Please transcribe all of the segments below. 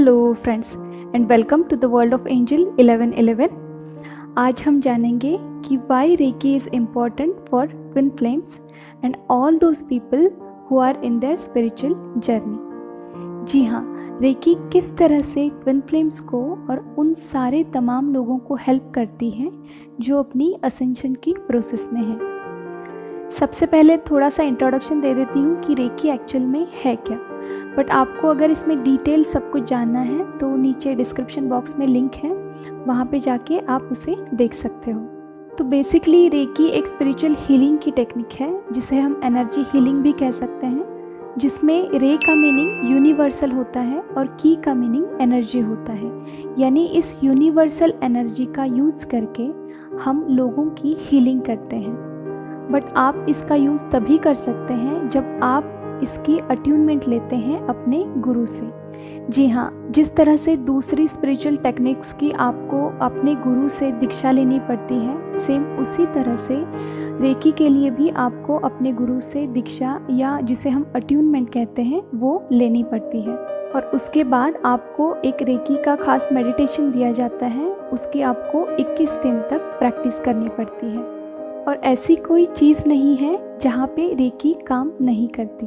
Hello friends and welcome to the world of angel 1111। आज हम जानेंगे कि why reiki is important for twin flames and all those people who are in their spiritual journey. जी हाँ, reiki किस तरह से ट्विन फ्लेम्स को और उन सारे तमाम लोगों को हेल्प करती है जो अपनी असेंशन की प्रोसेस में है। सबसे पहले थोड़ा सा इंट्रोडक्शन दे देती हूँ कि रेकी एक्चुअल में है क्या, बट आपको अगर इसमें डिटेल सब कुछ जानना है तो नीचे डिस्क्रिप्शन बॉक्स में लिंक है, वहाँ पे जाके आप उसे देख सकते हो। तो बेसिकली रेकी एक स्पिरिचुअल हीलिंग की टेक्निक है जिसे हम एनर्जी हीलिंग भी कह सकते हैं, जिसमें रे का मीनिंग यूनिवर्सल होता है और की का मीनिंग एनर्जी होता है। यानी इस यूनिवर्सल एनर्जी का यूज़ करके हम लोगों की हीलिंग करते हैं। बट आप इसका यूज़ तभी कर सकते हैं जब आप इसकी अट्यूनमेंट लेते हैं अपने गुरु से। जी हाँ, जिस तरह से दूसरी स्पिरिचुअल टेक्निक्स की आपको अपने गुरु से दीक्षा लेनी पड़ती है, सेम उसी तरह से रेकी के लिए भी आपको अपने गुरु से दीक्षा या जिसे हम अट्यूनमेंट कहते हैं वो लेनी पड़ती है। और उसके बाद आपको एक रेकी का खास मेडिटेशन दिया जाता है, उसकी आपको 21 दिन तक प्रैक्टिस करनी पड़ती है। और ऐसी कोई चीज़ नहीं है जहाँ पे रेकी काम नहीं करती।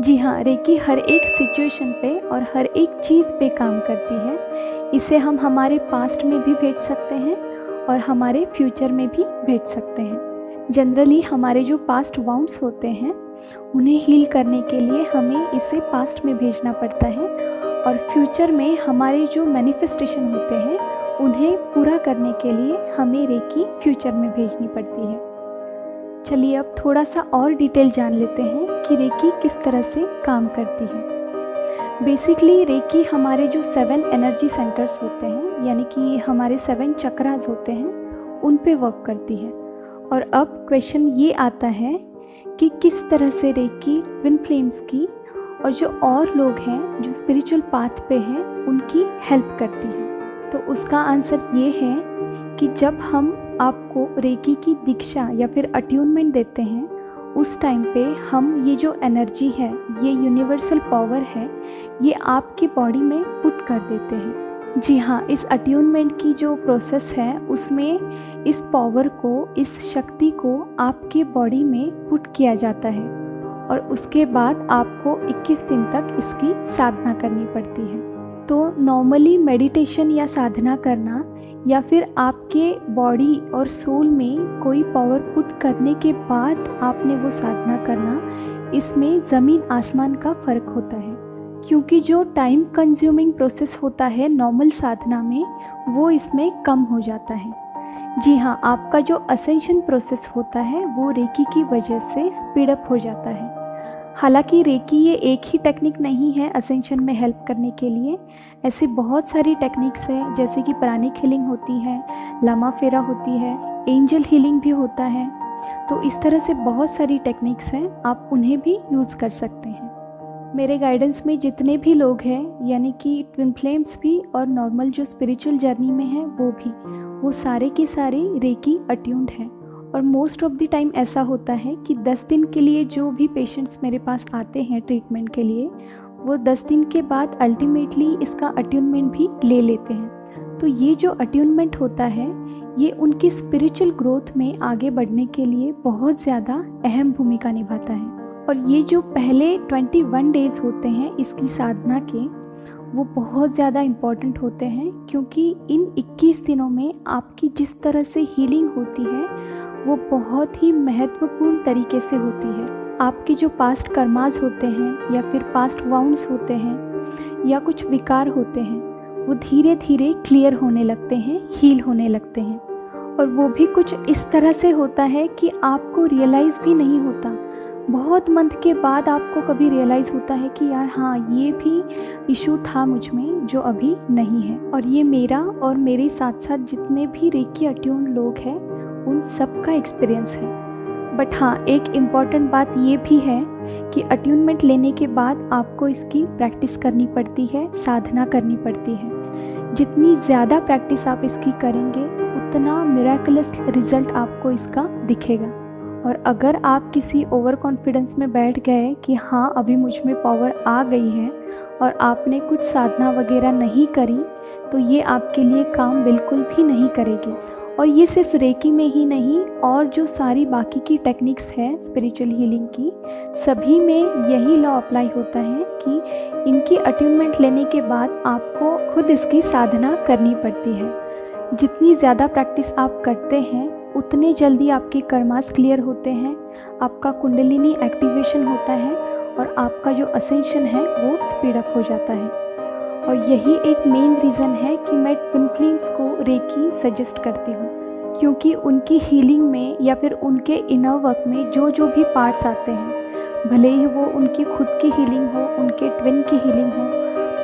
जी हाँ, रेकी हर एक सिचुएशन पे और हर एक चीज़ पे काम करती है। इसे हम हमारे पास्ट में भी भेज सकते हैं और हमारे फ्यूचर में भी भेज सकते हैं। जनरली हमारे जो पास्ट वाउंड्स होते हैं उन्हें हील करने के लिए हमें इसे पास्ट में भेजना पड़ता है, और फ्यूचर में हमारे जो मैनिफेस्टेशन होते हैं उन्हें पूरा करने के लिए हमें रेकी फ्यूचर में भेजनी पड़ती है। चलिए अब थोड़ा सा और डिटेल जान लेते हैं कि रेकी किस तरह से काम करती है। बेसिकली रेकी हमारे जो 7 एनर्जी सेंटर्स होते हैं, यानी कि हमारे 7 चक्रास होते हैं, उन पे वर्क करती है। और अब क्वेश्चन ये आता है कि किस तरह से रेकी ट्विन फ्लेम्स की और जो और लोग हैं जो स्पिरिचुअल पाथ पे हैं उनकी हेल्प करती है। तो उसका आंसर ये है कि जब हम आपको रेकी की दीक्षा या फिर अट्यूनमेंट देते हैं, उस टाइम पे हम ये जो एनर्जी है, ये यूनिवर्सल पावर है, ये आपकी बॉडी में पुट कर देते हैं। जी हाँ, इस अट्यूनमेंट की जो प्रोसेस है उसमें इस पावर को, इस शक्ति को आपके बॉडी में पुट किया जाता है, और उसके बाद आपको 21 दिन तक इसकी साधना करनी पड़ती है। तो नॉर्मली मेडिटेशन या साधना करना या फिर आपके बॉडी और सोल में कोई पावर पुट करने के बाद आपने वो साधना करना, इसमें ज़मीन आसमान का फ़र्क होता है। क्योंकि जो टाइम कंज्यूमिंग प्रोसेस होता है नॉर्मल साधना में, वो इसमें कम हो जाता है। जी हाँ, आपका जो असेंशन प्रोसेस होता है वो रेकी की वजह से स्पीड अप हो जाता है। हालांकि रेकी ये एक ही टेक्निक नहीं है असेंशन में हेल्प करने के लिए। ऐसी बहुत सारी टेक्निक्स हैं, जैसे कि प्राणिक हीलिंग होती है, लामा फेरा होती है, एंजल हीलिंग भी होता है। तो इस तरह से बहुत सारी टेक्निक्स हैं, आप उन्हें भी यूज़ कर सकते हैं। मेरे गाइडेंस में जितने भी लोग हैं, यानी कि ट्विन फ्लेम्स भी और नॉर्मल जो स्पिरिचुअल जर्नी में हैं वो भी, वो सारे के सारे रेकी अट्यून्ड हैं। और मोस्ट ऑफ द टाइम ऐसा होता है कि 10 दिन के लिए जो भी पेशेंट्स मेरे पास आते हैं ट्रीटमेंट के लिए, वो 10 दिन के बाद अल्टीमेटली इसका अट्यूनमेंट भी ले लेते हैं। तो ये जो अट्यूनमेंट होता है ये उनकी स्पिरिचुअल ग्रोथ में आगे बढ़ने के लिए बहुत ज़्यादा अहम भूमिका निभाता है। और ये जो पहले 21 डेज़ होते हैं इसकी साधना के, वो बहुत ज़्यादा इम्पॉर्टेंट होते हैं, क्योंकि इन 21 दिनों में आपकी जिस तरह से हीलिंग होती है वो बहुत ही महत्वपूर्ण तरीके से होती है। आपके जो पास्ट कर्मास होते हैं या फिर पास्ट वाउंड्स होते हैं या कुछ विकार होते हैं, वो धीरे धीरे क्लियर होने लगते हैं, हील होने लगते हैं। और वो भी कुछ इस तरह से होता है कि आपको रियलाइज़ भी नहीं होता। बहुत मंथ के बाद आपको कभी रियलाइज़ होता है कि यार हाँ, ये भी इशू था मुझ में जो अभी नहीं है। और ये मेरा और मेरे साथ साथ जितने भी रेकी अट्यून लोग हैं उन सब का एक्सपीरियंस है। बट हाँ, एक इम्पॉर्टेंट बात ये भी है कि अट्यूनमेंट लेने के बाद आपको इसकी प्रैक्टिस करनी पड़ती है, साधना करनी पड़ती है। जितनी ज़्यादा प्रैक्टिस आप इसकी करेंगे उतना मिरेकलस रिजल्ट आपको इसका दिखेगा। और अगर आप किसी ओवर कॉन्फिडेंस में बैठ गए कि हाँ अभी मुझ में पावर आ गई है और आपने कुछ साधना वगैरह नहीं करी, तो ये आपके लिए काम बिल्कुल भी नहीं करेगी। और ये सिर्फ रेकी में ही नहीं, और जो सारी बाकी की टेक्निक्स हैं स्पिरिचुअल हीलिंग की, सभी में यही लॉ अप्लाई होता है कि इनकी अट्यूनमेंट लेने के बाद आपको खुद इसकी साधना करनी पड़ती है। जितनी ज़्यादा प्रैक्टिस आप करते हैं उतने जल्दी आपके कर्मास क्लियर होते हैं, आपका कुंडलिनी एक्टिवेशन होता है और आपका जो असेंशन है वो स्पीड अप हो जाता है। और यही एक मेन रीज़न है कि मैं ट्विन फ्लेम्स को रेकी सजेस्ट करती हूँ, क्योंकि उनकी हीलिंग में या फिर उनके इनर वर्क में जो जो भी पार्ट्स आते हैं, भले ही वो उनकी खुद की हीलिंग हो, उनके ट्विन की हीलिंग हो,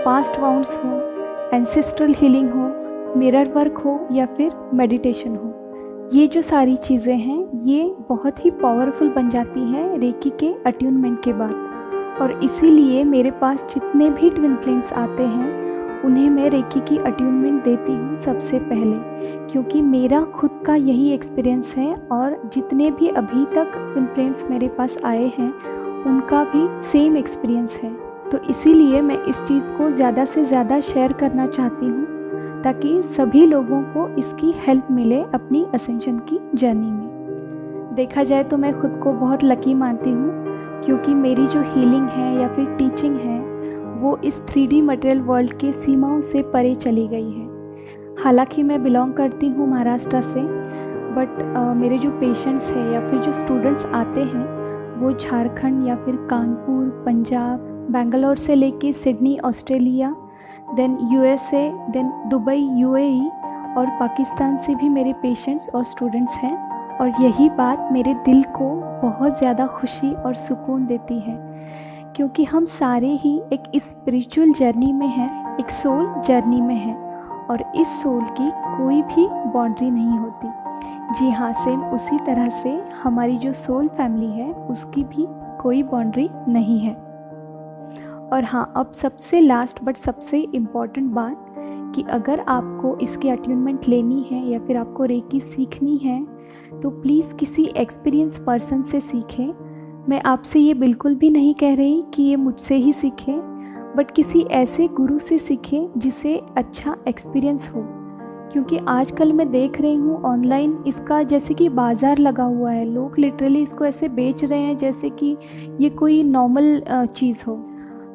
पास्ट वाउंड्स हो, एंसेस्ट्रल हीलिंग हो, मिरर वर्क हो या फिर मेडिटेशन हो, ये जो सारी चीज़ें हैं ये बहुत ही पावरफुल बन जाती हैं रेकी के अट्यूनमेंट के बाद। और इसीलिए मेरे पास जितने भी ट्विन फ्लेम्स आते हैं उन्हें मैं रेकी की अट्यूनमेंट देती हूँ सबसे पहले, क्योंकि मेरा खुद का यही एक्सपीरियंस है और जितने भी अभी तक ट्विन फ्लेम्स मेरे पास आए हैं उनका भी सेम एक्सपीरियंस है। तो इसीलिए मैं इस चीज़ को ज़्यादा से ज़्यादा शेयर करना चाहती हूँ ताकि सभी लोगों को इसकी हेल्प मिले अपनी असेंशन की जर्नी में। देखा जाए तो मैं खुद को बहुत लकी मानती हूँ, क्योंकि मेरी जो हीलिंग है या फिर टीचिंग है वो इस 3D मटेरियल वर्ल्ड के सीमाओं से परे चली गई है। हालांकि मैं बिलोंग करती हूँ महाराष्ट्र से, बट मेरे जो पेशेंट्स हैं या फिर जो स्टूडेंट्स आते हैं वो झारखंड या फिर कानपुर, पंजाब, बेंगलोर से लेके Sydney Australia, then USA, then Dubai UAE और पाकिस्तान से भी मेरे पेशेंट्स और स्टूडेंट्स हैं। और यही बात मेरे दिल को बहुत ज़्यादा खुशी और सुकून देती है, क्योंकि हम सारे ही एक स्पिरिचुअल जर्नी में हैं, एक सोल जर्नी में हैं, और इस सोल की कोई भी बाउंड्री नहीं होती। जी हाँ, सेम उसी तरह से हमारी जो सोल फैमिली है उसकी भी कोई बाउंड्री नहीं है। और हाँ, अब सबसे लास्ट बट सबसे इम्पॉर्टेंट बात कि अगर आपको इसकी अट्यूनमेंट लेनी है या फिर आपको रेकी सीखनी है तो प्लीज़ किसी एक्सपीरियंस पर्सन से सीखें। मैं आपसे ये बिल्कुल भी नहीं कह रही कि ये मुझसे ही सीखें, बट किसी ऐसे गुरु से सीखें जिसे अच्छा एक्सपीरियंस हो, क्योंकि आजकल मैं देख रही हूँ ऑनलाइन इसका जैसे कि बाज़ार लगा हुआ है। लोग लिटरली इसको ऐसे बेच रहे हैं जैसे कि ये कोई नॉर्मल चीज़ हो।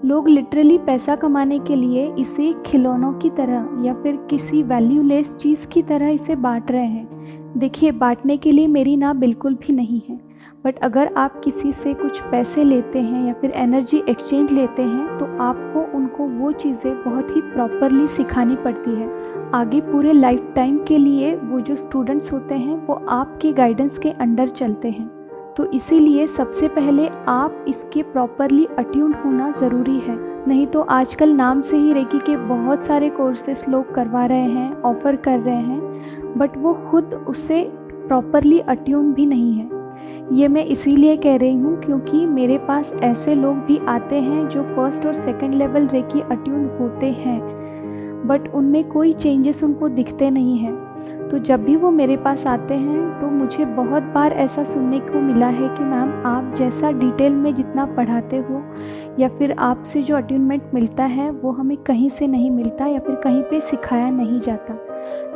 लोग लिटरली पैसा कमाने के लिए इसे खिलौनों की तरह या फिर किसी वैल्यूलेस चीज़ की तरह इसे बांट रहे हैं। देखिए, बांटने के लिए मेरी ना बिल्कुल भी नहीं है, बट अगर आप किसी से कुछ पैसे लेते हैं या फिर एनर्जी एक्सचेंज लेते हैं तो आपको उनको वो चीज़ें बहुत ही प्रॉपरली सिखानी पड़ती है। आगे पूरे लाइफ टाइम के लिए वो जो स्टूडेंट्स होते हैं वो आपके गाइडेंस के अंडर चलते हैं। तो इसीलिए सबसे पहले आप इसके प्रॉपरली अट्यून्ड होना ज़रूरी है। नहीं तो आजकल नाम से ही रेकी के बहुत सारे कोर्सेस लोग करवा रहे हैं, ऑफ़र कर रहे हैं, बट वो खुद उससे प्रॉपरली अट्यून भी नहीं है। ये मैं इसीलिए कह रही हूँ क्योंकि मेरे पास ऐसे लोग भी आते हैं जो फर्स्ट और सेकंड लेवल रेकी अट्यून होते हैं, बट उनमें कोई चेंजेस उनको दिखते नहीं हैं। तो जब भी वो मेरे पास आते हैं तो मुझे बहुत बार ऐसा सुनने को मिला है कि मैम, आप जैसा डिटेल में जितना पढ़ाते हो या फिर आपसे जो अट्यूनमेंट मिलता है वो हमें कहीं से नहीं मिलता या फिर कहीं पे सिखाया नहीं जाता।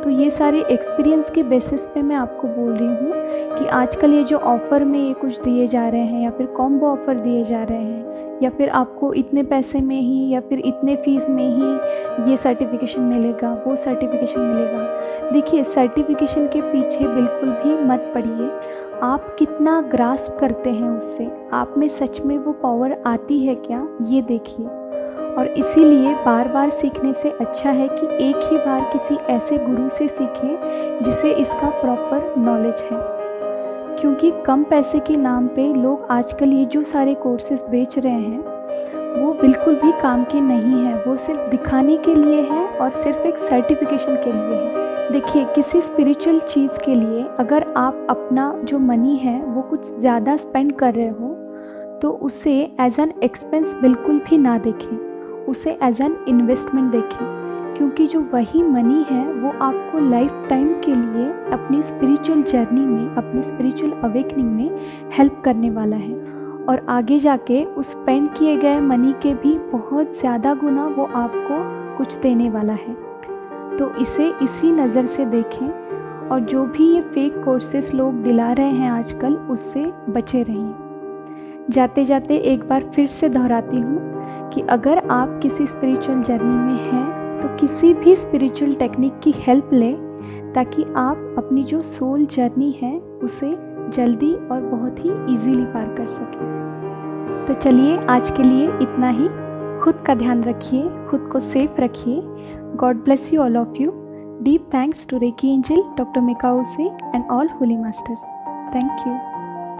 तो ये सारे एक्सपीरियंस के बेसिस पे मैं आपको बोल रही हूँ कि आजकल ये जो ऑफ़र में ये कुछ दिए जा रहे हैं या फिर कॉम्बो ऑफ़र दिए जा रहे हैं या फिर आपको इतने पैसे में ही या फिर इतने फ़ीस में ही ये सर्टिफिकेशन मिलेगा, वो सर्टिफिकेशन मिलेगा। देखिए, सर्टिफिकेशन के पीछे बिल्कुल भी मत पड़िए। आप कितना ग्रास्प करते हैं उससे, आप में सच में वो पावर आती है क्या, ये देखिए। और इसीलिए बार बार सीखने से अच्छा है कि एक ही बार किसी ऐसे गुरु से सीखें जिसे इसका प्रॉपर नॉलेज है। क्योंकि कम पैसे के नाम पे लोग आजकल ये जो सारे कोर्सेज बेच रहे हैं वो बिल्कुल भी काम के नहीं हैं। वो सिर्फ दिखाने के लिए हैं और सिर्फ एक सर्टिफिकेशन के लिए है। देखिए, किसी स्पिरिचुअल चीज़ के लिए अगर आप अपना जो मनी है वो कुछ ज़्यादा स्पेंड कर रहे हो तो उसे एज एन एक्सपेंस बिल्कुल भी ना देखें, उसे एज एन इन्वेस्टमेंट देखें। क्योंकि जो वही मनी है वो आपको लाइफ टाइम के लिए अपनी स्पिरिचुअल जर्नी में, अपनी स्पिरिचुअल अवेकनिंग में हेल्प करने वाला है, और आगे जाके उस स्पेंड किए गए मनी के भी बहुत ज़्यादा गुना वो आपको कुछ देने वाला है। तो इसे इसी नज़र से देखें, और जो भी ये फेक कोर्सेस लोग दिला रहे हैं आजकल, उससे बचे रहिए। जाते जाते एक बार फिर से दोहराती हूँ कि अगर आप किसी स्पिरिचुअल जर्नी में हैं तो किसी भी स्पिरिचुअल टेक्निक की हेल्प लें, ताकि आप अपनी जो सोल जर्नी है उसे जल्दी और बहुत ही इजीली पार कर सकें। तो चलिए आज के लिए इतना ही। खुद का ध्यान रखिए, खुद को सेफ रखिए। God bless you all of you. Deep thanks to Reiki Angel, Dr. Mikao Se, and all Holy Masters. Thank you.